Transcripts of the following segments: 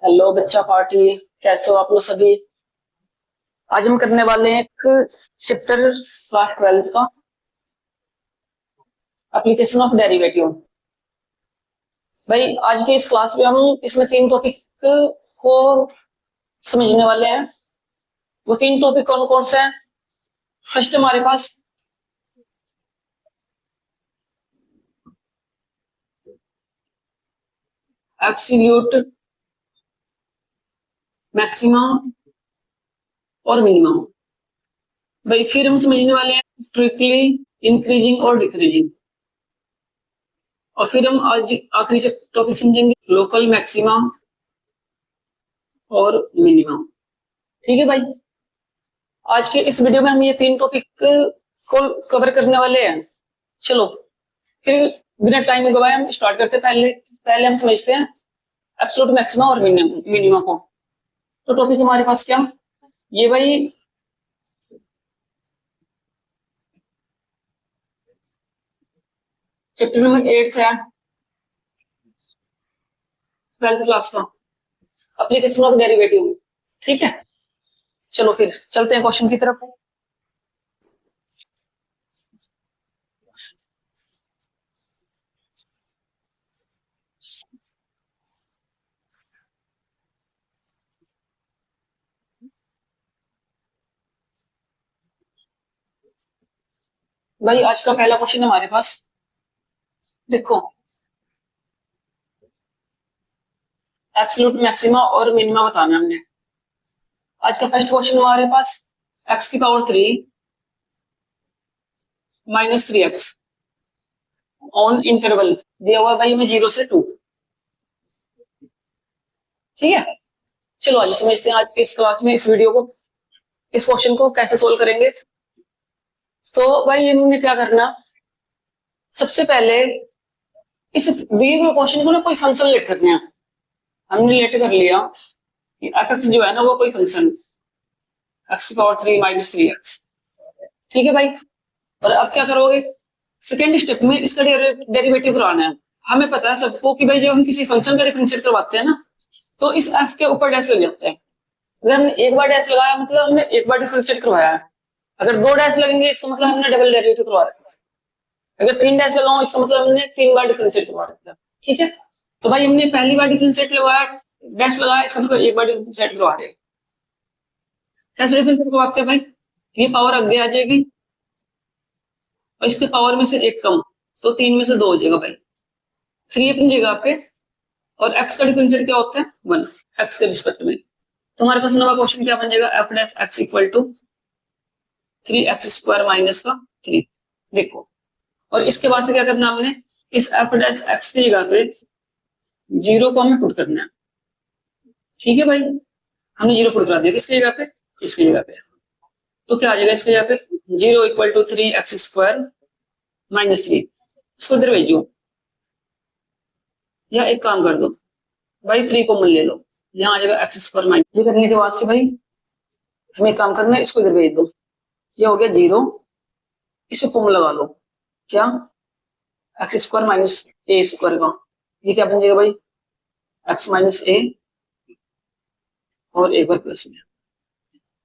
Hello बच्चा party, कैसे हो आप लोग सभी। आज हम करने वाले हैं एक चैप्टर क्लास 12 का, एप्लीकेशन ऑफ डेरिवेटिव। भाई आज के इस क्लास में हम इसमें तीन टॉपिक को समझने वाले हैं। वो तीन टॉपिक कौन कौन से हैं? फर्स्ट हमारे पास एब्सोल्यूट मैक्सिमम और मिनिमम। भाई फिर हम समझने वाले हैं स्ट्रिक्टली इंक्रीजिंग और डिक्रीजिंग। और फिर हम आज आखिरी टॉपिक समझेंगे लोकल मैक्सिमम और मिनिमम। ठीक है भाई, आज के इस वीडियो में हम ये तीन टॉपिक को कवर करने वाले हैं। चलो फिर बिना टाइम गवाए हम स्टार्ट करते हैं। पहले हम समझते हैं एब्सोल्यूट मैक्सिमा और मिनिमा को। तो टॉपिक हमारे पास क्या ये भाई, चैप्टर नंबर 8 है 12th क्लास का, एप्लीकेशन ऑफ डेरिवेटिव। ठीक है, चलो फिर चलते हैं क्वेश्चन की तरफ। भाई आज का पहला क्वेश्चन हमारे पास, देखो एब्सोल्यूट मैक्सिमा और मिनिमा बताना है हमने। आज का फर्स्ट क्वेश्चन हमारे पास x की power 3 minus 3x on interval दिया हुआ है भाई हमें 0 से 2। ठीक है, चलो आज समझते हैं आज की इस क्लास में इस वीडियो को, इस क्वेश्चन को कैसे सोल्व करेंगे। तो भाई हमने क्या करना, सबसे पहले इस दिए हुए क्वेश्चन को ना कोई फंक्शन लेट करने हैं। हमने लेट कर लिया कि एफ एक्स जो है ना वो कोई फंक्शन एक्स की पावर 3 माइनस 3x। ठीक है भाई, और अब क्या करोगे, सेकेंड स्टेप में इसका डेरिवेटिव कराना है। हमें पता है सबको कि भाई जब हम किसी फंक्शन का डिफरेंशिएट करवाते हैं ना तो इस एफ के ऊपर डैश लग जाता है। अगर हमने एक बार डैश लगाया मतलब हमने एक बार डिफरेंशिएट करवाया है। अगर दो डैश लगेंगे इसका मतलब हमने डबल डेरिवेटिव करवा रखा है। अगर 3 डैश लगाऊं इसका मतलब हमने 3 बार डिफरेंशिएट करवा रखा है। ठीक है, तो भाई हमने पहली बार डिफरेंशिएट लगाया, डैश लगाया, इसका मतलब एक बार डिफरेंशिएट करवा रहे हैं। कैसे डिफरेंशिएट करवाते हैं भाई, ये पावर आगे आ जाएगी और इसके पावर में से एक कम, तो 3 में से 2 हो जाएगा भाई। 3 अपनी जगह पे और x का डिफरेंशिएट क्या होता है 1 x के रिस्पेक्ट में। तो हमारे पास नवा क्वेश्चन क्या बन जाएगा, F dash X equal to 3x square minus का 3। देखो, और इसके बाद से क्या करना हमने, इस एफ डैश एक्स की जगह पे 0 को हमें पुट करना है। ठीक है भाई, हमने 0 पुट करा दिया किसकी जगह पे, इसकी जगह पे। तो क्या आ जाएगा इसकी जगह पे 0 equal to 3x square minus 3। इसको इधर भेजो, या एक काम कर दो भाई 3 को मन ले लो, यहाँ आ जाएगा एक्स स्क्वायर माइनस। ये करने के बाद से भाई हमें एक काम करना है, इसको इधर भेज दो, ये हो गया 0, इसको कॉमन लगा लो, क्या एक्स स्क्वायर माइनस ए स्क्वायर का, ये क्या बन जाएगा भाई एक्स माइनस ए और एक बार प्लस में।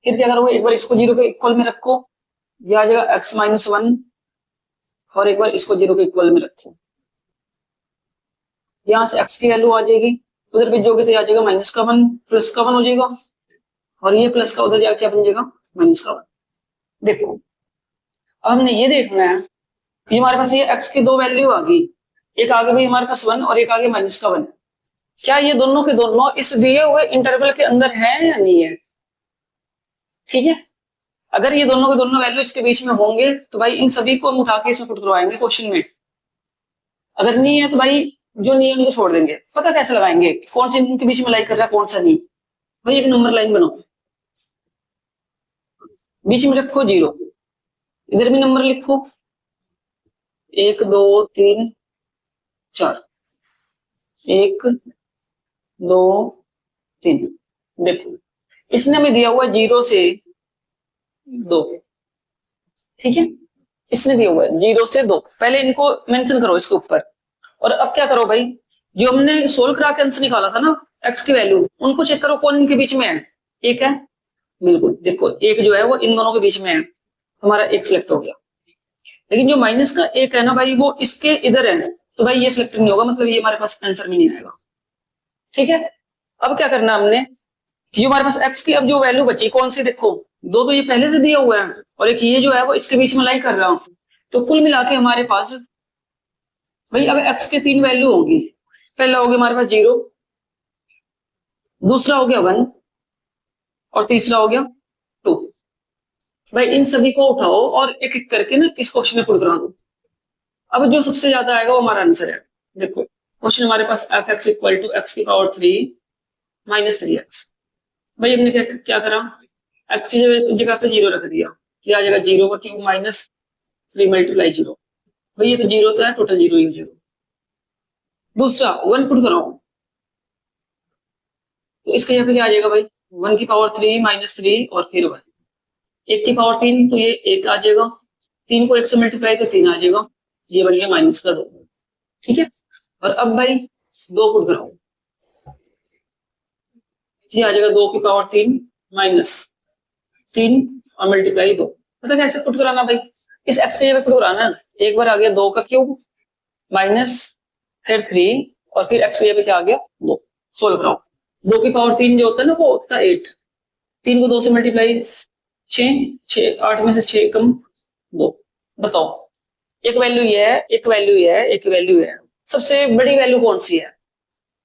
फिर क्या करोगे, एक बार इसको 0 के इक्वल में रखो, ये आ जाएगा एक्स माइनस 1 और एक बार इसको 0 के इक्वल में रखो, यहाँ से x की वैल्यू आ जाएगी, उधर भेजोगे तो आ जाएगा माइनस का 1 प्लस का 1 हो जाएगा, और ये प्लस का उधर जाके क्या बन जाएगा माइनस का 1। देखो अब हमने ये देखना है कि हमारे पास ये x की दो वैल्यू आ गई, एक आगे भाई हमारे पास 1 और एक आगे माइनस का 1। क्या ये दोनों के दोनों इस दिए हुए इंटरवल के अंदर है या नहीं है। ठीक है, अगर ये दोनों के दोनों वैल्यू इसके बीच में होंगे तो भाई इन सभी को हम उठा के इसमें पुट करवाएंगे क्वेश्चन में। अगर नहीं है तो भाई जो नहीं है उनको छोड़ देंगे। पता कैसे लगाएंगे कौन से इनके बीच में लाइक कर रहा है कौन सा नहीं, भाई एक नंबर लाइन बनाओ, बीच में रखो 0, इधर भी नंबर लिखो 1 2 3 4, 1 2 3। देखो इसने हमें दिया हुआ 0 से 2। ठीक है, इसने दिया हुआ है 0 से 2, पहले इनको मेंशन करो इसके ऊपर। और अब क्या करो भाई, जो हमने सोल्व करा के आंसर निकाला था ना एक्स की वैल्यू, उनको चेक करो कौन इनके बीच में है, एक है, बिल्कुल देखो एक जो है वो इन दोनों के बीच में है, हमारा एक सिलेक्ट हो गया। लेकिन जो माइनस का एक है ना भाई, वो इसके इधर है, तो भाई ये सिलेक्ट नहीं होगा, मतलब ये हमारे पास आंसर में नहीं आएगा। ठीक है, अब क्या करना हमने कि जो हमारे पास एक्स की अब जो वैल्यू बची कौन सी, देखो दो तो ये पहले से दिया हुआ है और एक ये जो है वो इसके बीच में लाई कर रहा हूं, तो कुल मिला के हमारे पास भाई अब एक्स के तीन वैल्यू होगी। पहला हो गया हमारे पास 0, दूसरा हो गया 1 और तीसरा हो गया 2। भाई इन सभी को उठाओ और एक एक करके ना इस क्वेश्चन में पुट करा दो। अब जो सबसे ज्यादा आएगा वो हमारा आंसर है। देखो क्वेश्चन हमारे पास F x equal to x की पावर 3 माइनस 3x। भाई हमने क्या करा, एक्स की जगह पे 0 रख दिया, क्या आ जाएगा 0 का क्यूब माइनस 3 मल्टीप्लाई 0। भाई ये तो 0 तो है, टोटल 0 ही 0। दूसरा 1 पुट कराओ, तो इसके यहाँ पे क्या आ जाएगा भाई 1 की पावर 3 माइनस 3 और फिर 1, 1 की पावर 3 तो ये 1 आ जाएगा, 3 को 1 से मल्टीप्लाई तो 3 आ जाएगा, ये बन गया माइनस का 2। ठीक है, और अब भाई 2 पुट कराओ, ये आ जाएगा 2 की पावर 3 माइनस 3 और मल्टीप्लाई 2। मतलब कैसे पुट कराना भाई, इस एक्स के जगह पुट कराना, एक बार आ गया 2 का क्यूब माइनस फिर 3 और फिर एक्स की जगह क्या आ गया 2। सोल्व कराओ, 2 की पावर 3 जो होता है ना वो होता है 8, 3 को 2 से मल्टीप्लाई 6, 8 में से 6 कम 2। बताओ एक वैल्यू ये है, एक वैल्यू ये है, एक वैल्यू है, सबसे बड़ी वैल्यू कौन सी है,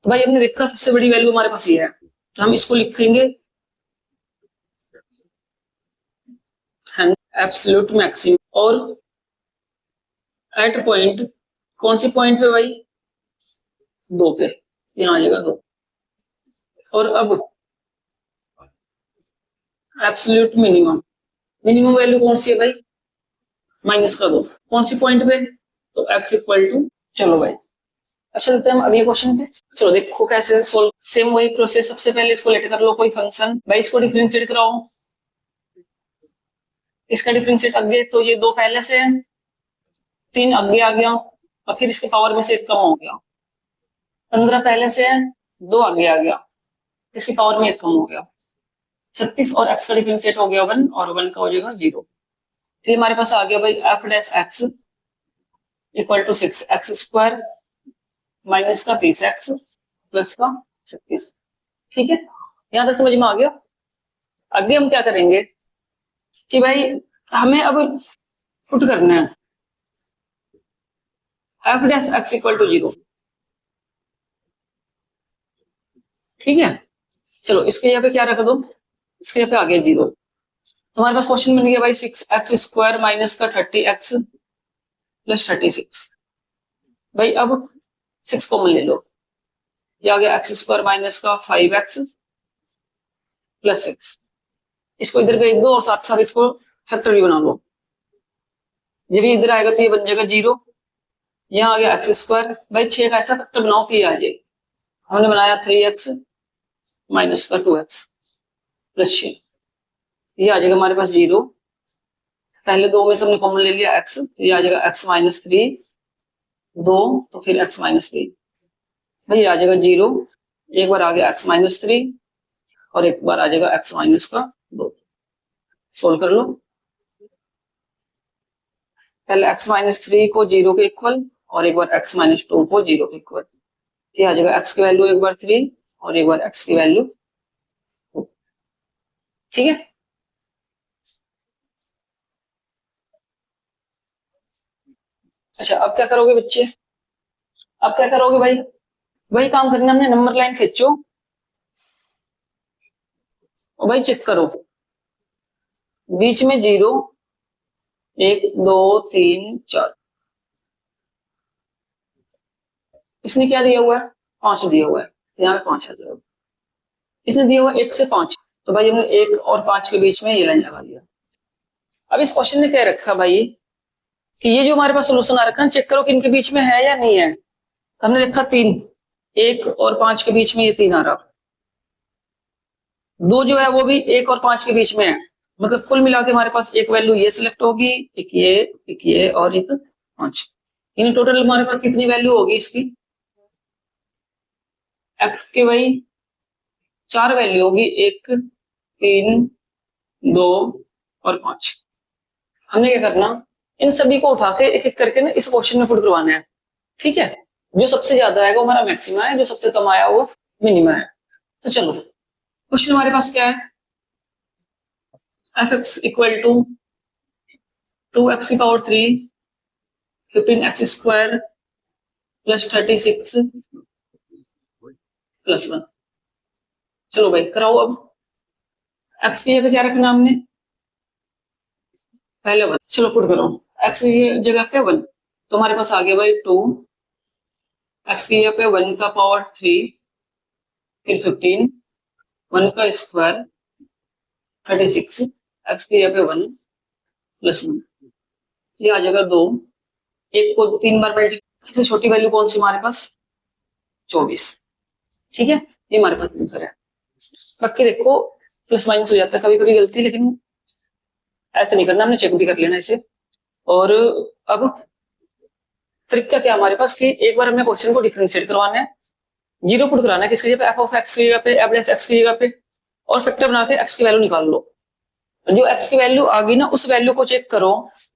तो भाई हमने देखा सबसे बड़ी वैल्यू हमारे पास ये है, तो हम इसको लिखेंगे एब्सोल्यूट मैक्सिमम, और एट पॉइंट, कौन सी पॉइंट पे भाई 2 पे, यहाँ आ जाएगा 2। और अब एब्सोल्यूट मिनिमम, मिनिमम वैल्यू कौन सी है भाई माइनस का 2, कौन सी पॉइंट पे, तो एक्स इक्वल टू, चलो भाई अब चलते हैं हम अगले क्वेश्चन पे। चलो देखो कैसे सोल्व, सेम वही प्रोसेस, सबसे पहले इसको लेट कर लो कोई फंक्शन, भाई इसको डिफरेंशिएट कराओ, इसका डिफरेंशिएट आगे तो ये 2 पहले से है, 3 आगे आ गया और फिर इसके पावर में से 1 कम हो गया, 15 पहले से है, 2 आगे आ गया, इसकी पावर में 1 कम हो गया, 36 और x का डिफरेंशिएट हो गया 1 और 1 का हो जाएगा 0। तो हमारे पास आ गया भाई F dash X equal to 6 X square minus का 30x प्लस का 36। ठीक है, यहां तक समझ में आ गया। आगे हम क्या करेंगे कि भाई हमें अब पुट करना है F dash X equal to 0। ठीक है, चलो इसके यहाँ पे क्या रख दो, इसके यहाँ पे आ गया 0, तो हमारे पास क्वेश्चन बन गया भाई 6x स्क्वायर माइनस का 30x प्लस 36। भाई अब 6 कॉमन ले लो, ये आ गया एक्स स्क्वायर माइनस का 5x प्लस 6, इसको इधर भेज दो और साथ साथ इसको फैक्टर भी बना लो, जब भी इधर आएगा तो ये बन जाएगा 0, यहाँ आ गया एक्स स्क्वायर, भाई 6 का ऐसा फैक्टर बनाओ कि आ जाए, हमने बनाया 3x माइनस का 2x प्लस 6, ये आ जाएगा हमारे पास 0, पहले 2 में से हमने कॉमन ले लिया x, तो ये आ जाएगा x माइनस 3, 2 तो फिर x माइनस 3, भाई आ जाएगा 0, एक बार आ गया x माइनस 3 और एक बार आ जाएगा x माइनस का 2। सोल्व कर लो, पहले x माइनस 3 को 0 के इक्वल और एक बार x माइनस 2 को 0 के इक्वल, ये आ जाएगा x की वैल्यू एक बार 3 और एक बार x की वैल्यू 2। ठीक है, अच्छा अब क्या करोगे बच्चे, अब क्या करोगे भाई, वही काम करना हमने, नंबर लाइन खींचो और भाई चेक करो, बीच में 0 1 2 3 4, इसने क्या दिया हुआ है 5 दिया हुआ है, यहाँ पे 5 आ जाएगा, इसने दिया हुआ 1 से 5, तो भाई हमने 1 और 5 के बीच में ये लाइन लगा दिया। अब इस क्वेश्चन ने क्या रखा भाई कि ये जो हमारे पास सोल्यूशन आ रखा है चेक करो कि इनके बीच में है या नहीं है, तो हमने लिखा 3, 1 और 5 के बीच में ये 3 आ रहा, 2 जो है वो भी 1 और 5 के बीच में है, मतलब कुल मिला के हमारे पास एक वैल्यू ये सिलेक्ट होगी, एक ये और एक 5, यानी टोटल हमारे पास कितनी वैल्यू होगी इसकी, एक्स के भाई 4 वैल्यू होगी, 1, 3, 2 और 5। हमने क्या करना, इन सभी को उठा के एक एक करके ना इस क्वेश्चन में पुट करवाना है। ठीक है, जो सबसे ज्यादा आएगा वो हमारा मैक्सिमा है, जो सबसे कम आया वो मिनिमा है। तो चलो क्वेश्चन हमारे पास क्या है, F x equal to 2x की power 3 15x square plus 36 plus 1। चलो भाई कराओ। अब x की जगह क्या रखना हमने, पहले 1। चलो पुट करो, x की जगह पे 1, तो हमारे पास आ गया भाई 2, x की जगह पे 1 का पावर 3 फिर 15, 1 का स्क्वायर 36, x की जगह पे 1 प्लस 1, ये आ जाएगा 2। एक को 3 बार मल्टीप्लाई, सबसे छोटी वैल्यू कौन सी हमारे पास, 24। ठीक है, ये हमारे पास आंसर है। बाकी देखो प्लस माइनस हो जाता है कभी कभी गलती, लेकिन ऐसे नहीं करना, हमने चेक भी कर लेना इसे। और अब तरीका क्या हमारे पास कि एक बार हमने क्वेश्चन को डिफरेंशिएट करवाना है, जीरो पुट कराना है किसकी जगह पे, एफ ऑफ एक्स की जगह पे, एफ प्लस एक्स की जगह पे, और फैक्टर बना के एक्स की वैल्यू निकाल लो। जो एक्स की वैल्यू आ गई ना, उस वैल्यू को चेक करो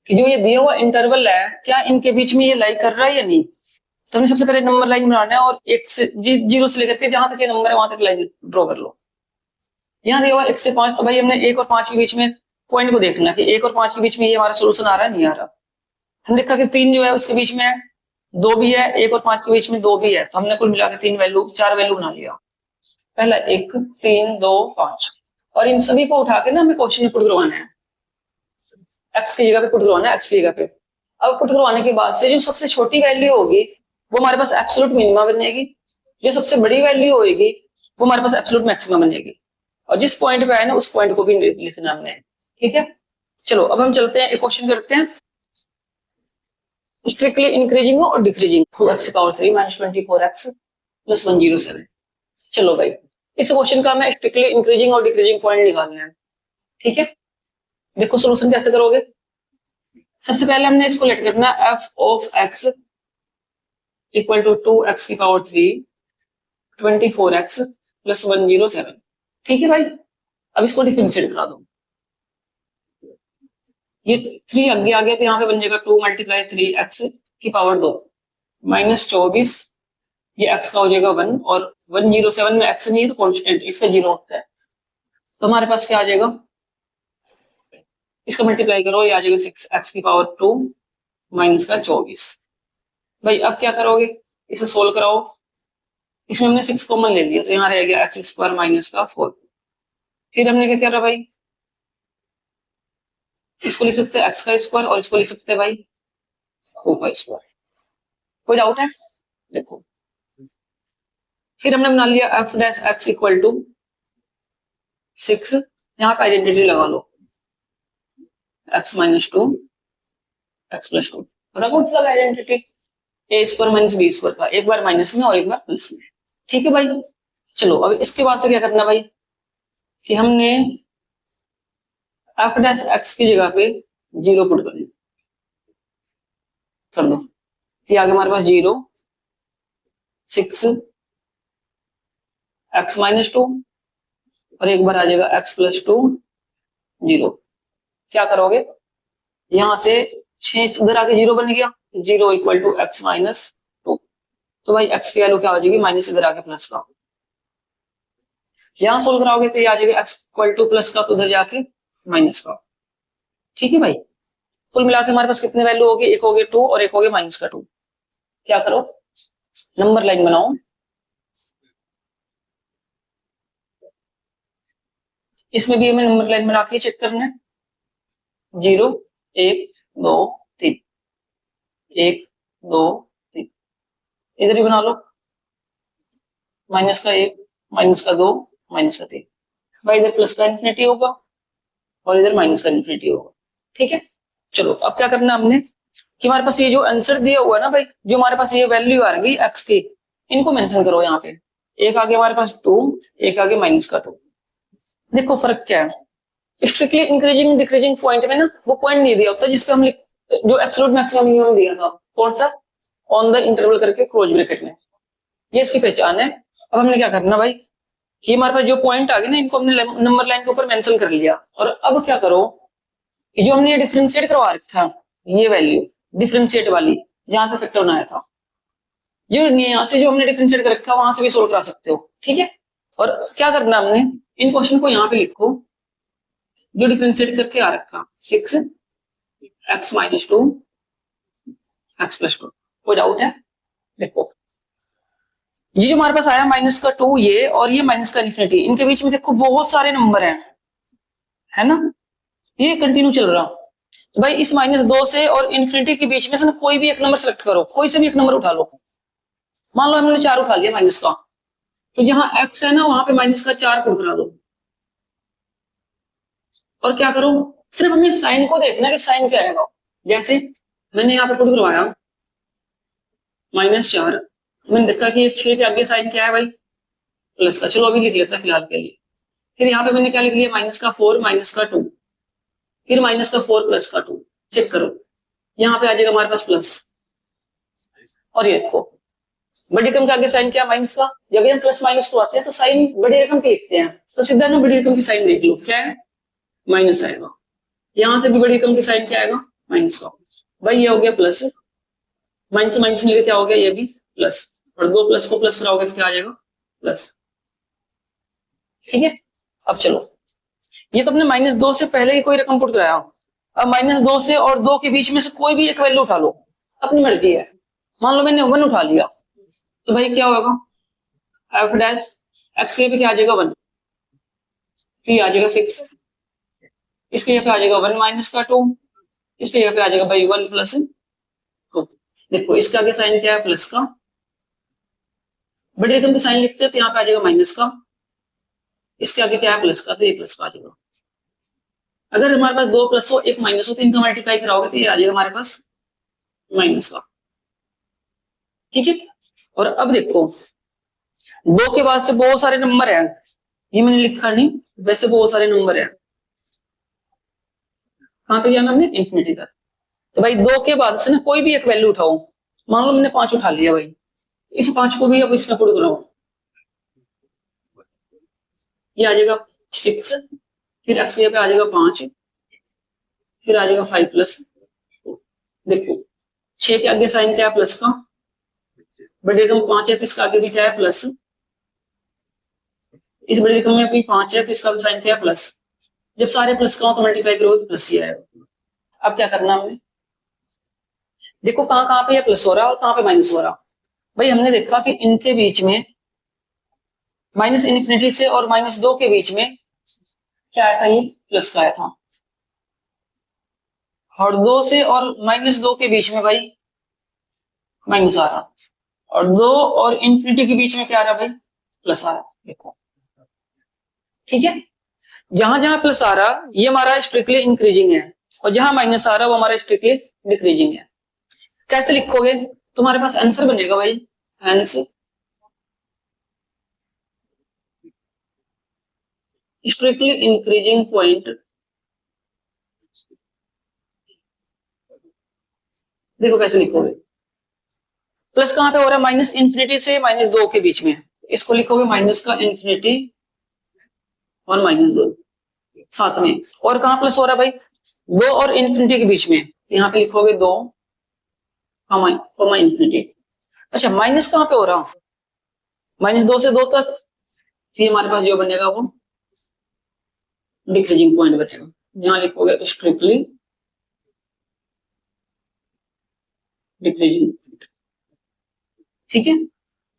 कि जो ये दिया हुआ इंटरवल है क्या इनके बीच में ये लाई कर रहा है या नहीं। तो हमने सबसे पहले नंबर लाइन बनाना है और एक से जीरो से लेकर के जहां तक ये नंबर है वहां तक लाइन ड्रॉ कर लो। यहाँ दिया हुआ 1 से 5, तो भाई हमने 1 और 5 के बीच में पॉइंट को देखना कि 1 और 5 के बीच में ये हमारा सोल्यूशन आ रहा है नहीं आ रहा। हमने देखा कि 3 जो है उसके बीच में है, 2 भी है, 1 और 5 के बीच में 2 भी है, तो हमने कुल मिला के 4 वैल्यू बना लिया। पहला 1, 3, 2, 5, और इन सभी को उठा के ना हमें क्वेश्चन में पुट करवाना है, एक्स की जगह पे पुट करवाना है, एक्स की जगह पे। अब पुट करवाने के बाद से जो सबसे छोटी वैल्यू होगी वो हमारे पास एब्सोल्यूट मिनिमा बनेगी, जो सबसे बड़ी वैल्यू होगी वो हमारे पास एब्सोल्यूट मैक्सिमा बनेगी, और जिस पॉइंट पे आए ना उस पॉइंट को भी लिखना हमने। ठीक है, चलो अब हम चलते हैं, एक क्वेश्चन करते हैं, स्ट्रिक्टली इंक्रीजिंग और decreasing, 2x power 3 minus 24x plus 107। चलो भाई इस क्वेश्चन का हमें स्ट्रिक्टली इंक्रीजिंग और डिक्रीजिंग पॉइंट निकालना है। ठीक है, देखो सोल्यूशन कैसे करोगे। सबसे पहले हमने इसको लेट करना है f of x equal to 2x की पावर 3 24x प्लस 107। ठीक है भाई, अब इसको डिफरेंशिएट करा दो, ये 3 आगे आ गया तो यहाँ पे बन जाएगा 2 मल्टीप्लाई 3x की पावर 2 माइनस 24, ये x का हो जाएगा 1, और 107 में x नहीं है तो कांस्टेंट, इसका 0 होता है, तो हमारे पास क्या आ जाएगा, इसका मल्टीप्लाई करो, ये आ जाएगा 6x की पावर 2 माइनस का 24। भाई अब क्या करोगे, इसे सोल्व कराओ, इसमें हमने 6 कॉमन ले लिया तो यहाँ रह गया एक्स स्क्वायर माइनस का 4। फिर हमने क्या करा भाई, इसको लिख सकते हैं एक्स का स्क्वायर और इसको लिख सकते हैं भाई 2 का स्क्वायर। कोई डाउट है, देखो फिर हमने बना लिया F dash X equal to 6, यहाँ पे आइडेंटिटी लगा लो, एक्स माइनस 2 एक्स प्लस 2, कौन सा identity, A square minus B square का, एक बार माइनस में और एक बार प्लस में। ठीक है भाई, चलो अब इसके बाद से क्या करना भाई कि हमने एफ डैश एक्स की जगह पे 0 पुट कर दो, ये आगे हमारे पास 0 6 एक्स माइनस 2 और एक बार आ जाएगा एक्स प्लस 2 0। क्या करोगे, यहां से 6 इधर आके 0 बन गया, 0 इक्वल टू एक्स माइनस 2, तो भाई एक्स की वैल्यू क्या हो जाएगी, माइनस इधर आके प्लस का, यहां सोल्व कराओगे तो ये आ जाएगा एक्स इक्वल टू प्लस का, तो उधर जाके माइनस का। ठीक है भाई, कुल मिला के हमारे पास कितने वैल्यू होगी, एक हो गए 2 और एक हो गए माइनस का 2। क्या करो, नंबर लाइन बनाओ, इसमें भी हमें नंबर लाइन बना के चेक करना है, 0 1 2 3 1 2 3, इधर ही बना लो, माइनस का 1 माइनस का 2 माइनस का 3, भाई इधर प्लस का इन्फिनिटी होगा और इधर माइनस का इन्फिनिटी होगा। ठीक है, चलो अब क्या करना हमने कि हमारे पास ये जो आंसर दिया हुआ है ना भाई, जो हमारे पास ये वैल्यू आ रही एक्स की, इनको मेंशन करो यहाँ पे, एक आगे हमारे पास 2, एक आगे माइनस का 2। देखो फर्क क्या है, स्ट्रिक्टली इंक्रीजिंग डिक्रीजिंग पॉइंट में ना वो पॉइंट नहीं दिया होता जिसपे हम जो एब्सोल्यूट मैक्सिमम मिनिमम दिया था, कौन सा, ऑन द इंटरवल करके क्लोज ब्रैकेट में, ये इसकी पहचान है। अब हमने क्या करना भाई, ये हमारे पास जो पॉइंट आ गए ना, इनको हमने नंबर लाइन के ऊपर मेंशन कर लिया। और अब क्या करो, ये जो हमने डिफरेंशिएट करवा रखा, ये वैल्यू डिफरेंशिएट वाली जहां से फैक्टर बनाया था, जो यहाँ से जो हमने डिफरेंशिएट कर रखा वहां से भी सोल्व करा सकते हो, ठीक है। और क्या करना हमने, इन क्वेश्चन को यहाँ पे लिखो जो डिफरेंशिएट करके आ रखा 6x-2 x+2। कोई डाउट है? देखो ये जो हमारे पास आया -2 ये, और ये माइनस का इन्फिनिटी, इनके बीच में देखो बहुत सारे नंबर हैं, है ना, ये कंटिन्यू चल रहा। तो भाई इस -2 से और इन्फिनिटी के बीच में से ना कोई भी एक नंबर सेलेक्ट करो, कोई से भी एक नंबर उठा लो। मान लो हमने 4 उठा लिया माइनस का, तो जहां x है ना वहां पे माइनस का 4 पुट करा दो। और क्या करो, सिर्फ हमें साइन को देखना कि साइन क्या आएगा। जैसे मैंने यहाँ पे पुट करवाया -4, मैंने देखा कि 6 के आगे साइन क्या है भाई, प्लस का। चलो अभी लिख लेता है फिलहाल के लिए। फिर यहाँ पे मैंने क्या लिख लिया, -4 -2, फिर -4 +2। चेक करो, यहाँ पे आ जाएगा हमारे पास प्लस। और ये देखो बड़ी रकम के आगे साइन क्या, माइनस का। जब हम प्लस माइनस को आते हैं तो साइन बड़ी रकम की लिखते हैं, तो सीधा ना बड़ी रकम की साइन देख लो, क्या है, माइनस आएगा। यहां से भी बड़ी रकम की साइन क्या आएगा, माइनस का। भाई ये हो गया प्लस, माइनस माइनस मिलकर क्या हो गया, ये भी प्लस। और 2 प्लस को प्लस कराओगे तो क्या आ जाएगा, प्लस। ठीक है, अब चलो, ये तो अपने -2 से पहले ही कोई रकम पुट कराया। अब -2 से और 2 के बीच में से कोई भी एक वैल्यू उठा लो, अपनी मर्जी है। मान लो मैंने 1 उठा लिया, तो भाई क्या होगा, f डैश x के पे क्या आ जाएगा 1, तो ये आ जाएगा 6, इसके यहाँ पे आ जाएगा 1 - 2, इसके यहाँ पे आ जाएगा भाई 1 + 2। देखो इसके आगे साइन क्या है, प्लस का। बड़ी रकम की साइन लिखते हैं तो यहाँ पे आ जाएगा माइनस का, इसके आगे क्या है, प्लस का, तो ये प्लस का आ जाएगा। अगर हमारे पास 2 प्लस हो 1 माइनस हो तो इनका मल्टीप्लाई कराओगे तो ये आ जाएगा हमारे पास माइनस का। ठीक है, और अब देखो 2 के बाद से बहुत सारे नंबर हैं, ये मैंने लिखा नहीं, वैसे बहुत सारे नंबर हैं। कहां तक जाना हमने, इंफिनिटी तक। तो भाई 2 के बाद से ना कोई भी एक वैल्यू उठाओ। मान लो मैंने 5 उठा लिया भाई, इस 5 को भी अब इसमें पुट कराओ, ये आ जाएगा 6, फिर एक्स के पे आ जाएगा 5, फिर आ जाएगा 5 + 2। देखो 6 के आगे साइन क्या है, प्लस का। बड़ी रकम 5 है तो इसका आगे भी क्या है, प्लस। इस बड़ी रकम में भी 5 है तो इसका भी साइन क्या है, प्लस। जब सारे प्लस का हो तो मल्टीप्लाई करो तो प्लस ही आएगा। अब क्या करना हमने, देखो कहां कहां पे ये प्लस हो रहा है और कहां पे माइनस हो रहा। भाई हमने देखा कि इनके बीच में -∞ से और -2 के बीच में क्या आया था, ये प्लस का आया था। और 2 से और -2 के बीच में भाई माइनस आ रहा, और 2 और इन्फिनिटी के बीच में क्या आ रहा भाई, प्लस आ रहा। देखो ठीक है, जहां जहां प्लस आ रहा ये हमारा स्ट्रिक्टली इंक्रीजिंग है, और जहां माइनस आ रहा वो हमारा स्ट्रिक्टली डिक्रीजिंग है। कैसे लिखोगे, तुम्हारे पास आंसर बनेगा भाई, आंसर स्ट्रिक्टली इंक्रीजिंग पॉइंट। देखो कैसे लिखोगे, प्लस कहां पे हो रहा है, -∞ से -2 के बीच में, इसको लिखोगे माइनस का इन्फिनिटी और -2 साथ में। और कहां प्लस हो रहा है भाई, 2 और इन्फिनिटी के बीच में, यहाँ पे लिखोगे 2 इन्फिनिटी। अच्छा माइनस कहां पे हो रहा, -2 से 2 तक, तो हमारे पास जो बनेगा वो डिक्रीजिंग पॉइंट बनेगा। यहां लिखोगे स्ट्रिक्टली डिक्रीजिंग। ठीक है,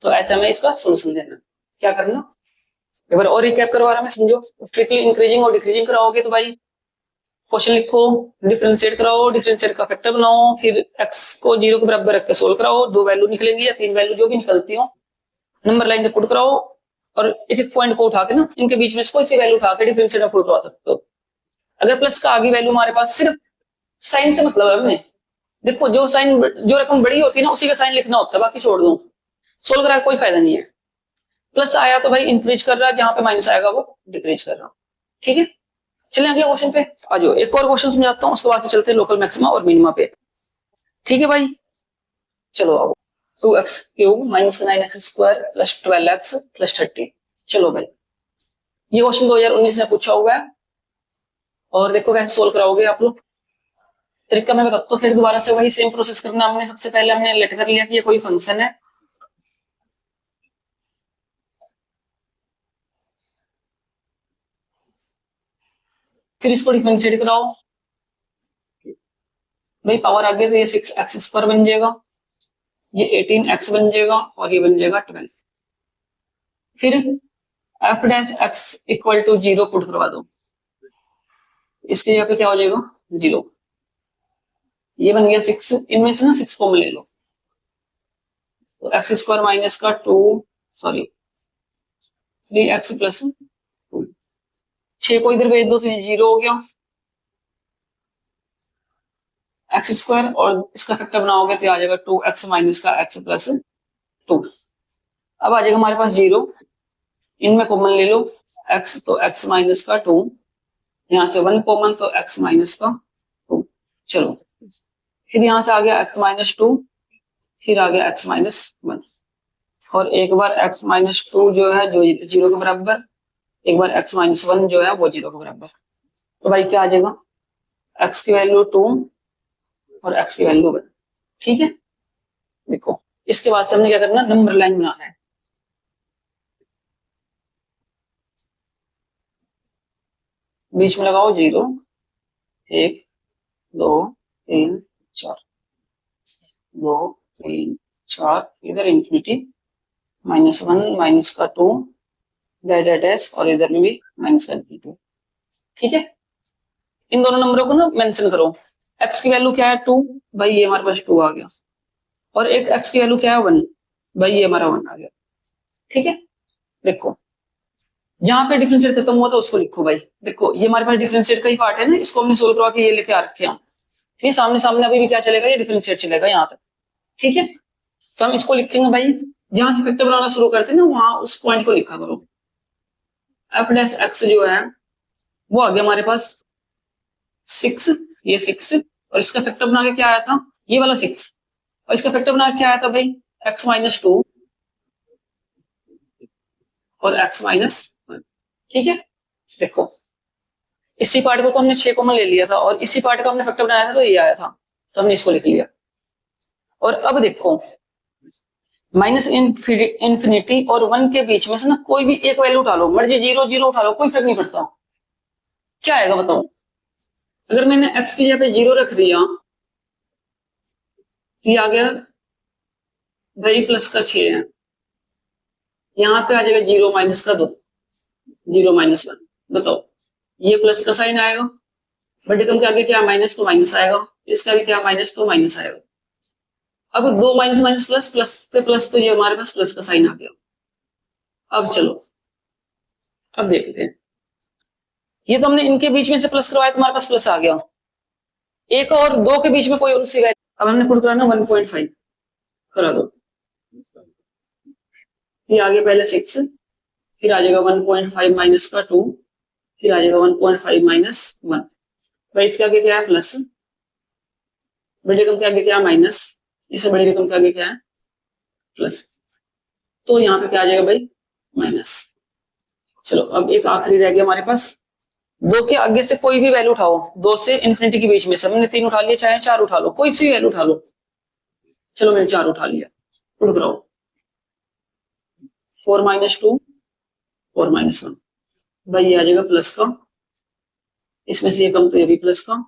तो ऐसे हमें इसका सोल्यूशन देना। क्या करना, एक बार और रिकैप करवा रहा मैं, समझो। स्ट्रिक्टली इंक्रीजिंग और डिक्रीजिंग कराओगे तो भाई क्वेश्चन लिखो, डिफरेंशिएट कराओ, डिफरेंशिएट का फैक्टर बनाओ, फिर x को 0 के बराबर रख के सोल्व कराओ। 2 वैल्यू निकलेंगी या 3 वैल्यू जो भी निकलती हो, नंबर लाइन पे पुट कराओ, और एक एक पॉइंट को उठा के ना इनके बीच में कोई सी वैल्यू उठा के डिफरेंशिएट में पुट करवा सकते हो। अगर प्लस का आगे वैल्यू हमारे पास, सिर्फ साइन से मतलब है हमने, देखो जो साइन जो रकम बड़ी होती है ना उसी का साइन लिखना होता है, बाकी छोड़ दो, सोल्व करा कोई फायदा नहीं है। प्लस आया तो भाई इंक्रीज कर रहा है, जहां पे माइनस आएगा वो डिक्रीज कर रहा। ठीक है, चलिए अगले क्वेश्चन पे आ जाओ। एक और क्वेश्चन समझाता हूँ, उसके बाद से चलते हैं लोकल मैक्सिमा और मिनिमा पे। ठीक है भाई, चलो आओ। 2x³ - 9x² + 12x + 30। चलो भाई ये क्वेश्चन 2019 में पूछा हुआ है और देखो कैसे सोल्व कराओगे आप लोग। तरीका मैं बताता हूँ, फिर दोबारा से वही सेम प्रोसेस करना। हमने सबसे पहले हमने लेट कर लिया कि ये कोई फंक्शन है, फिर इसको डिफरेंशिएट कराओ भाई, पावर आगे तो ये 6x² बन जाएगा, ये 18x बन जाएगा और ये बन जाएगा 12। फिर f dash x equal to 0 put करवा दो, इसके जगह पे क्या हो जाएगा 0। ये बन गया 6, इनमें से ना 6 कॉमन ले लो, तो x² माइनस का 2 सॉरी 3x प्लस 2, 6 को इधर भेज दो तो 0 हो गया x², और इसका फैक्टर बनाओगे तो आ जाएगा 2x माइनस का x प्लस 2। अब आ जाएगा हमारे पास 0, इनमें कॉमन ले लो x, तो x माइनस का 2, यहाँ से 1 कॉमन तो x माइनस का 2। चलो फिर यहाँ से आ गया x माइनस 2, फिर आ गया x माइनस 1, और एक बार x माइनस 2 जो है जो 0 के बराबर, एक बार x माइनस 1 जो है वो 0 के बराबर। तो भाई क्या आ जाएगा x की वैल्यू 2 और x की वैल्यू 1। ठीक है, देखो इसके बाद से हमने क्या करना, नंबर लाइन बनाना है। बीच में लगाओ 0, 1 2 3 4, 2 3 4, इधर इंफिनिटी, -1 माइनस का 2 डैश, और इधर में भी माइनस का इंफिनिटी। ठीक है, इन दोनों नंबरों को ना मेंशन करो। x की वैल्यू क्या है 2, भाई ये हमारे पास 2 आ गया, और एक x की वैल्यू क्या है 1, भाई ये हमारा 1 आ गया। ठीक है, देखो जहां पे डिफरेंशिएट खत्म हुआ था उसको लिखो भाई। देखो ये हमारे पास डिफरेंशिएट का ही पार्ट है ना, इसको हमने सोल्व करवा के ये लेके आ रखे हैं। ठीक, सामने सामने अभी भी क्या चलेगा, ये डिफरेंशिएट चलेगा यहाँ तक। ठीक है, तो हम इसको लिखेंगे भाई, जहां से फैक्टर बनाना शुरू करते हैं ना वहां उस पॉइंट को लिखा करो। f डैश x जो है वो आ गया हमारे पास 6, ये 6, और इसका फैक्टर बना के क्या आया था, ये वाला 6, और इसका फैक्टर बना के क्या आया था भाई x माइनस 2 और x माइनस 1। ठीक है, देखो इसी पार्ट को तो हमने 6 कॉमन ले लिया था, और इसी पार्ट का हमने फैक्टर बनाया था तो ये आया था, तो हमने इसको लिख लिया। और अब देखो माइनस इंफिनिटी और 1 के बीच में से ना कोई भी एक वैल्यू उठा लो, मर्जी 0 0 उठा लो, कोई फर्क नहीं पड़ता। क्या आएगा बताओ, अगर मैंने x की जगह पे 0 रख दिया तो ये आ गया भाई प्लस का 6 है, यहाँ पे आ जाएगा 0 माइनस का 2, 0 माइनस 1। बताओ ये प्लस का साइन आएगा, बड़े कम के आगे क्या माइनस, तो माइनस आएगा, इसके आगे क्या माइनस, तो माइनस आएगा। अब 2 माइनस माइनस प्लस, प्लस से प्लस, तो ये हमारे पास प्लस का साइन आ गया। अब चलो अब देखते हैं, ये तो हमने इनके बीच में से प्लस करवाया तो हमारे पास प्लस आ गया, एक और 2 के बीच में कोई और सी वैल्यू, अब हमने पुट कराना 1.5 करा दो, ये आ गया पहले 6, फिर आ जाएगा 1.5 माइनस का 2, फिर आ जाएगा 1.5 माइनस 1, भाई इसके आगे क्या है प्लस, बड़ी रकम के आगे क्या है माइनस, इससे बड़ी रकम के आगे क्या है प्लस, तो यहाँ पे क्या आ जाएगा भाई माइनस। चलो अब एक आखिरी रह गया हमारे पास, 2 के आगे से कोई भी वैल्यू उठाओ, 2 से इन्फिनिटी के बीच में से, हमने 3 उठा लिया, चाहे 4 उठा लो, कोई सी वैल्यू उठा लो। चलो मैंने 4 उठा लिया, पुट कराओ 4 माइनस 2 4 माइनस 1, भाई ये आ जाएगा प्लस का, इसमें से ये कम तो ये भी प्लस का,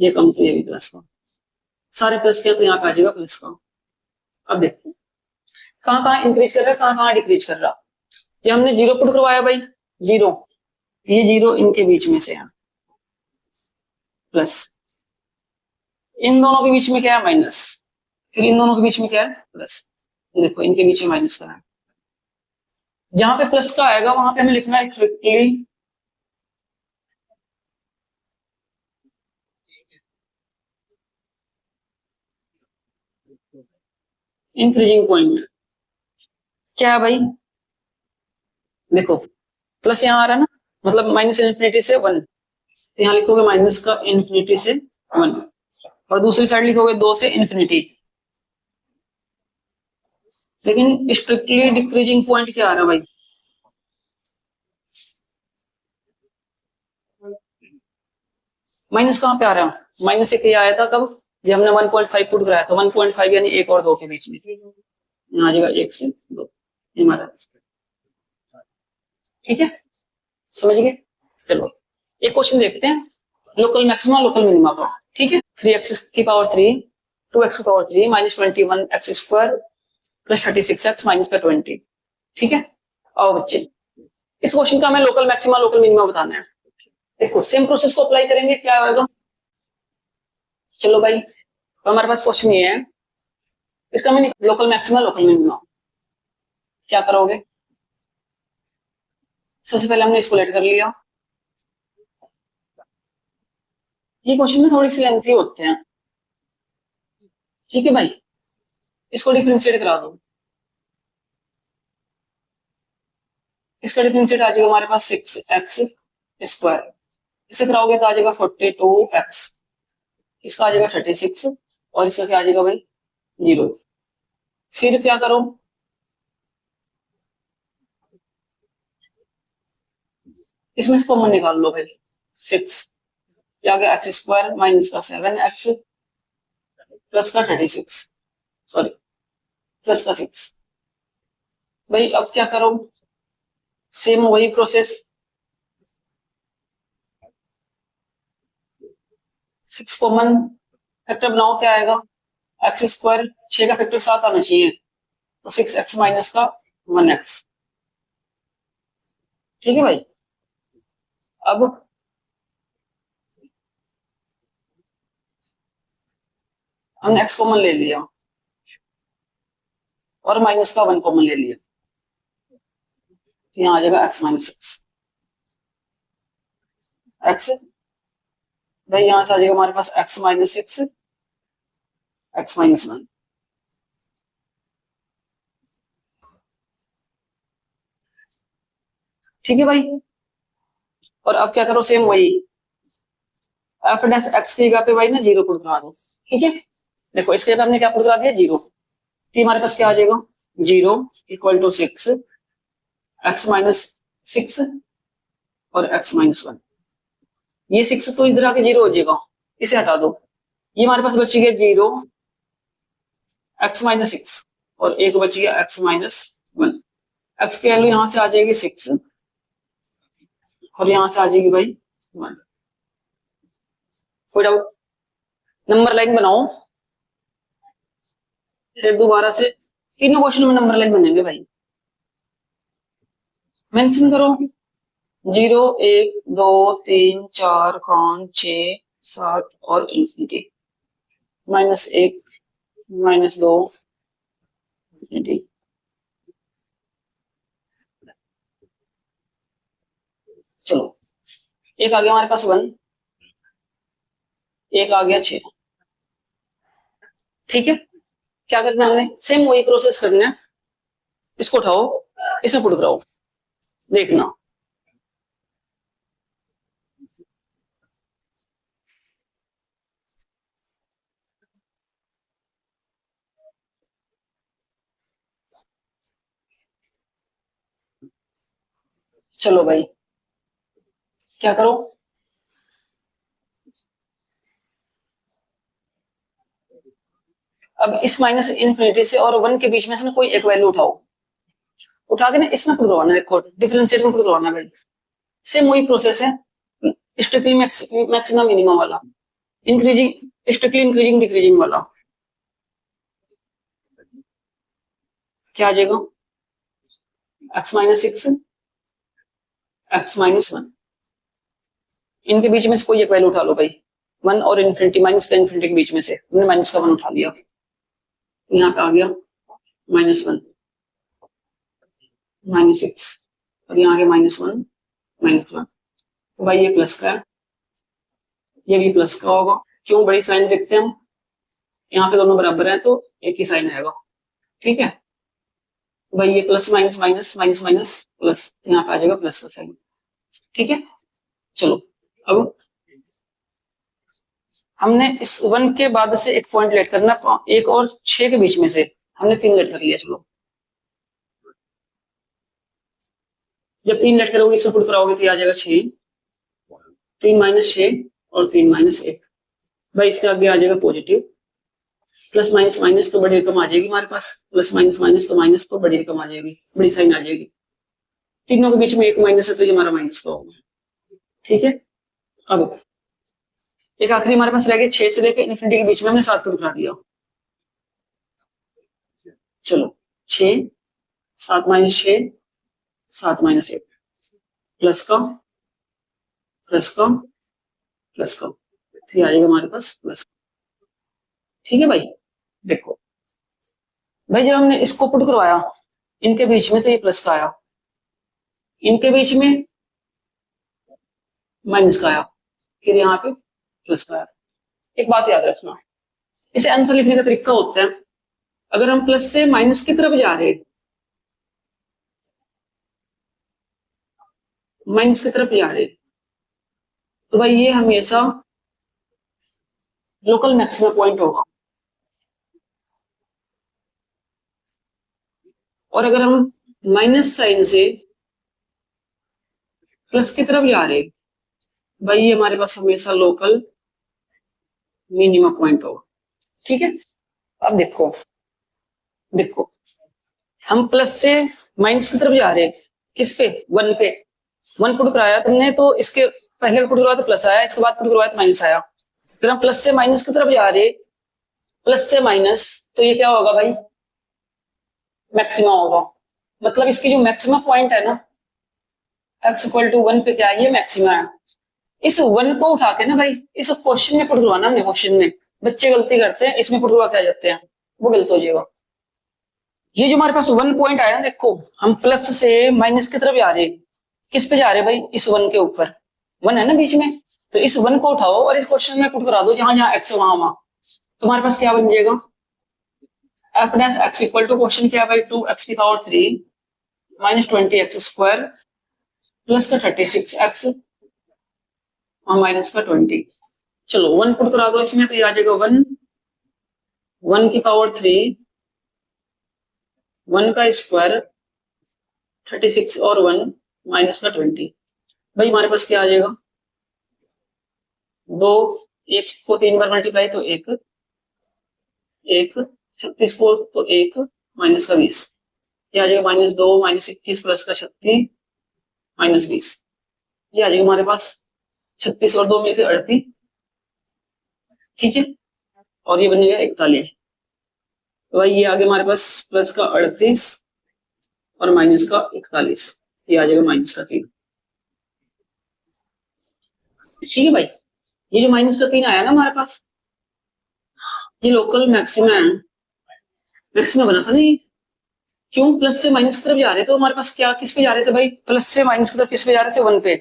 ये कम तो ये भी प्लस का, सारे प्लस के तो यहाँ पे आ जाएगा प्लस का। अब देखते हैं कहाँ कहाँ इंक्रीज कर रहा है, कहाँ कहाँ डिक्रीज कर रहा। ये हमने 0 पुट करवाया भाई, 0, ये 0 इनके बीच में से है प्लस, इन दोनों के बीच में क्या है माइनस, फिर इन दोनों के बीच में क्या है प्लस, देखो इनके बीच में माइनस का है, जहां पे प्लस का आएगा वहां पे हमें लिखना है स्ट्रिक्टली इंक्रीजिंग पॉइंट। क्या है भाई, देखो प्लस यहाँ आ रहा है ना, मतलब माइनस इन्फिनिटी से 1, तो यहाँ लिखोगे माइनस का इन्फिनिटी से 1, और दूसरी साइड लिखोगे 2 से इन्फिनिटी, लेकिन स्ट्रिक्टली डिक्रीजिंग पॉइंट क्या आ रहा है भाई, माइनस कहाँ पे आ रहा है? माइनस एक ये आया था कब? जब हमने 1.5 पुट कराया था। 1.5 यानी एक और दो के बीच में, यहाँ आ जाएगा एक से दो, ये हमारा। ठीक है, समझ गए? चलो एक क्वेश्चन देखते हैं, लोकल मैक्सिमा लोकल मिनिमा का। ठीक है, 3x की पावर 3, 2x की power 3 minus 21x square plus 36x minus का 20। ठीक है, आओ बच्चे, इस क्वेश्चन का हमें लोकल मैक्सिमा लोकल मिनिमा बताना है। देखो सेम प्रोसेस को अप्लाई करेंगे, क्या होगा? चलो भाई, तो हमारे पास क्वेश्चन ये है, इसका meaning local maxima local minima. क्या करोगे? सबसे पहले हमने इसको लेट कर लिया। ये क्वेश्चन में थोड़ी सी लेंथी होते हैं। ठीक है भाई, इसको डिफरेंशिएट करा दो। इसका डिफरेंशिएट आ जाएगा हमारे पास 6x स्क्वायर, इसे कराओगे तो आ जाएगा 42x, इसका आ जाएगा 36 और इसका क्या आ जाएगा भाई? 0। फिर क्या करो? इसमें से कॉमन निकाल लो भाई। 6 क्या गया? एक्स स्क्वायर माइनस का 7x प्लस का 36, सॉरी प्लस का 6। भाई अब क्या करो? सेम वही प्रोसेस, 6 कॉमन फैक्टर बनाओ, क्या आएगा? एक्स स्क्वायर 6 का फैक्टर 7 आना चाहिए, तो 6x माइनस का 1x। ठीक है भाई, अब हमने x कॉमन ले लिया और माइनस का 1 कॉमन ले लिया, तो यहाँ आ जाएगा x माइनस x। भाई यहां से आ जाएगा हमारे पास x माइनस 6 x माइनस 1। ठीक है भाई, और अब क्या करो? सेम वही एफ डैश एक्स की जगह पे भाई ना 0 पुट करा दो। ठीक है, देखो इसके जगह हमने क्या पुट करा दिया? 0। तो हमारे पास क्या आ जाएगा? 0 इक्वल टू 6 x माइनस 6 और x माइनस 1। ये 6 तो इधर आके 0 हो जाएगा, इसे हटा दो। ये हमारे पास बच गया 0 x माइनस 6 और एक बच गया x माइनस 1। x की वैल्यू यहां से आ जाएगी 6 और यहां से आ जाएगी भाई 1। कोई डाउट? नंबर लाइन बनाओ, फिर दोबारा से तीनों क्वेश्चन में नंबर लाइन बनेंगे भाई। मेंशन करो 0 1 2 3 4 5 6 7 और इंफिनिटी, -1 -2 इंफिनिटी। चलो एक आ गया हमारे पास 1, एक आ गया 6। ठीक है, क्या करना है? हमने सेम वही प्रोसेस करना है, इसको उठाओ, इसे पुट कराओ, देखना। चलो भाई क्या करो? अब इस माइनस इन्फिनिटी से और 1 के बीच में से ना कोई एक वैल्यू उठाओ, उठा के ना इसमें पुट करवाना है। देखो डिफरेंशिएट में पुट करवाना है भाई। सेम वही प्रोसेस है, स्ट्रिक्टली मैक्सिमम मिनिमम वाला, इंक्रीजिंग स्ट्रिक्टली इंक्रीजिंग डिक्रीजिंग वाला। क्या आ जाएगा? x माइनस 6 x माइनस 1, इनके बीच में से कोई एक वैल्यू उठा लो भाई। 1 और इन्फिनिटी, माइनस का इन्फिनिटी के बीच में से हमने माइनस का 1 उठा लिया, तो यहाँ पे आ गया -1 -6 और यहाँ आ गया -1 -1। तो भाई ये प्लस का है, ये भी प्लस का होगा। क्यों? बड़ी साइन देखते हैं हम, यहाँ पे दोनों बराबर है तो एक ही साइन आएगा। ठीक है, तो भाई ये plus minus minus minus minus plus, यहाँ पे आ जाएगा प्लस का साइन। ठीक है, चलो अब हमने इस 1 के बाद से एक पॉइंट लेट करना, 1 और 6 के बीच में से हमने 3 लेट कर लिया। चलो जब 3 लेट करोगे इसमें पुट कराओगे तो आ जाएगा 6, 3 - 6 और 3 माइनस 1। भाई इसके आगे आ जाएगा पॉजिटिव, प्लस माइनस माइनस तो बड़ी रकम आ जाएगी हमारे पास, प्लस माइनस माइनस तो माइनस तो बड़ी रकम आ जाएगी, बड़ी साइन आ जाएगी। तीनों के बीच में एक माइनस है तो ये हमारा माइनस का होगा। ठीक है, अब एक आखिरी हमारे पास रह गया 6 से लेकर इन्फिनिटी के बीच में हमने 7 को दिखा दिया। चलो 6, 7 माइनस 6, 7 माइनस 1, प्लस का प्लस का प्लस का 3 आ जाएगा हमारे पास प्लस। ठीक है भाई, देखो भाई जब हमने इसको पुट करवाया इनके बीच में तो ये प्लस का आया, इनके बीच में माइनस का आया, फिर यहाँ पे प्लस का आया। एक बात याद रखना, इसे आंसर लिखने का तरीका होता है, अगर हम प्लस से माइनस की तरफ जा रहे, माइनस की तरफ जा रहे, तो भाई ये हमेशा लोकल मैक्सिमम पॉइंट होगा। और अगर हम माइनस साइन से प्लस की तरफ जा रहे, भाई ये हमारे पास हमेशा लोकल मिनिमम पॉइंट होगा। ठीक है, अब देखो देखो हम प्लस से माइनस की तरफ जा रहे, किस पे, 1 पे। 1 पुट कराया तुमने तो इसके पहले पुट करवाया तो प्लस आया, इसके बाद पुट करवाया तो माइनस आया। फिर हम प्लस से माइनस की तरफ जा रहे, प्लस से माइनस, तो ये क्या होगा भाई, मैक्सिमम होगा। मतलब इसकी जो मैक्सिमम पॉइंट है ना x इक्वल टू 1 पे क्या है, ये मैक्सिमम है। इस 1 को उठा के ना भाई इस क्वेश्चन में पुट करवाना हमने। क्वेश्चन में बच्चे गलती करते हैं, इसमें पुट करवा के आ जाते हैं, वो गलत हो जाएगा। ये जो हमारे पास 1 पॉइंट आया ना, देखो हम प्लस से माइनस की तरफ जा रहे, किस पे जा रहे भाई, इस 1 के ऊपर, 1 है ना बीच में, तो इस 1 को उठाओ और इस क्वेश्चन में पुट करा दो, जहां जहां x है वहां वहां, तुम्हारे पास क्या बन जाएगा, F dash X equal to question क्या है भाई, 2x की power 3 minus 20x square plus का 36x और माइनस का 20। चलो 1 पुट करा दो इसमें, तो ये आ जाएगा 1 की पावर 3, 1 का स्क्वायर 36 और 1 माइनस का 20। भाई हमारे पास क्या आ जाएगा, 2, 1 को 3 बार मल्टीप्लाई तो 1, 36 को तो 1 माइनस का 20, ये आ जाएगा -2 -21 प्लस का 36 -20। ये आ जाएगा हमारे पास 36 और 2 मिलकर 38। ठीक है, और ये बन जाएगा 41। तो भाई ये आगे हमारे पास प्लस का 38 और माइनस का 41, ये आ जाएगा माइनस का 3। ठीक है भाई, ये जो माइनस का 3 आया ना हमारे पास, ये लोकल मैक्सिमम है, मैक्सिमम बना था नहीं। क्यों, प्लस से माइनस की तरफ जा रहे थे, तो हमारे पास क्या किस पे जा रहे थे भाई, प्लस से माइनस की तरफ किस पे जा रहे थे, 1 पे।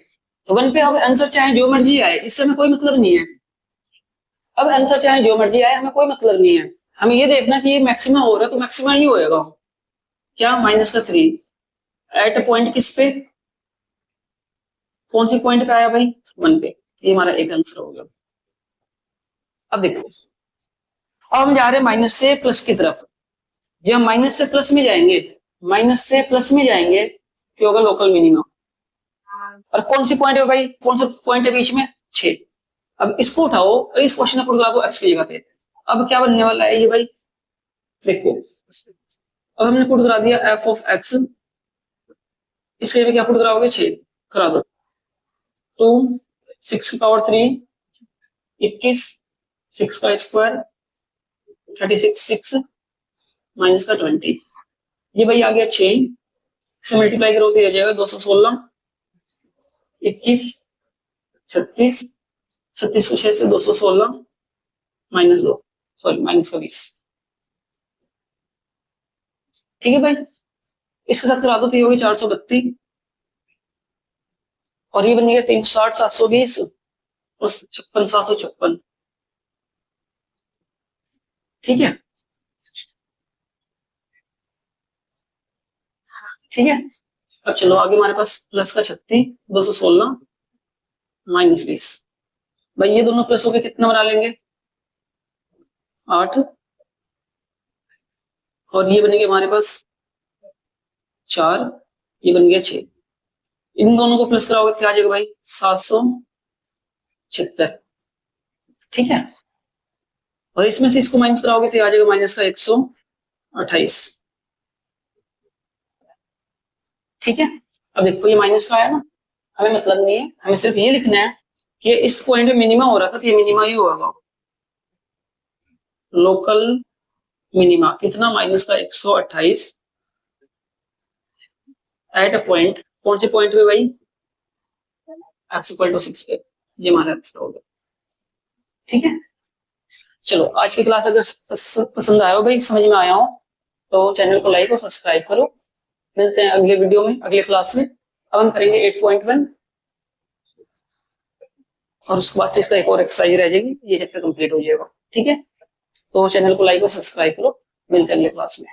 तो 1 पे अब आंसर चाहे जो मर्जी आए, इससे हमें कोई मतलब नहीं है। अब आंसर चाहे जो मर्जी आए, हमें कोई मतलब नहीं है, हमें ये देखना कि ये मैक्सिमम हो रहा है तो मैक्सिमम ही होएगा। क्या, माइनस का 3 एट पॉइंट किस पे, कौन सी पॉइंट पे आया भाई, 1 पे। ये हमारा एक आंसर हो गया। अब देखो, अब हम जा रहे हैं माइनस से प्लस की तरफ। जब हम माइनस से प्लस में जाएंगे, माइनस से प्लस में जाएंगे तो होगा लोकल मिनिमम। और कौन सी पॉइंट है भाई, कौन सा पॉइंट है बीच में, 6। अब इसको उठाओ और इस क्वेश्चन में पुट करा दो x की जगह पे। अब क्या बनने वाला है ये भाई, देखो अब हमने पुट करा दिया f ऑफ x, इसके लिए क्या पुट कराओगे, 6 करा दो। 2 6 की पावर 3 21, 6 का स्क्वायर 36 6 माइनस का 20। ये भाई आ गया 6 से मल्टीप्लाई करो तो ये आ जाएगा 216, 21 36, 36 को 6 से 216 माइनस 2, सॉरी माइनस का 20। ठीक है भाई, इसके साथ करा दो तो ये होगी 432 और ये बनेगा 360 720 और 56 756। ठीक है, ठीक है। अब चलो आगे हमारे पास प्लस का 36 216 माइनस 20। भाई ये दोनों प्लस होके कितना बना लेंगे, 8 और ये बनेंगे हमारे पास 4, ये बन गया 6। इन दोनों को प्लस कराओगे तो क्या आ जाएगा भाई, 776। ठीक है, और इसमें से इसको माइनस कराओगे तो आ जाएगा माइनस का 128। ठीक है, अब देखो ये माइनस का आया ना, हमें मतलब नहीं है, हमें सिर्फ ये लिखना है कि इस पॉइंट में मिनिमा हो रहा था तो ये मिनिमा ही होगा। लोकल मिनिमा कितना, माइनस का 128 एट अ पॉइंट, कौन से पॉइंट पे भाई, x इक्वल टू 6 पे, ये हमारा आंसर होगा। ठीक है, चलो आज की क्लास अगर पसंद आया हो भाई, समझ में आया हो, तो चैनल को लाइक और सब्सक्राइब करो। मिलते हैं अगले वीडियो में, अगले क्लास में। अब हम करेंगे 8.1 और उसके बाद से इसका एक और एक्सरसाइज रह जाएगी, ये चैप्टर कंप्लीट हो जाएगा। ठीक है, तो चैनल को लाइक और सब्सक्राइब करो, मिलते हैं अगले क्लास में।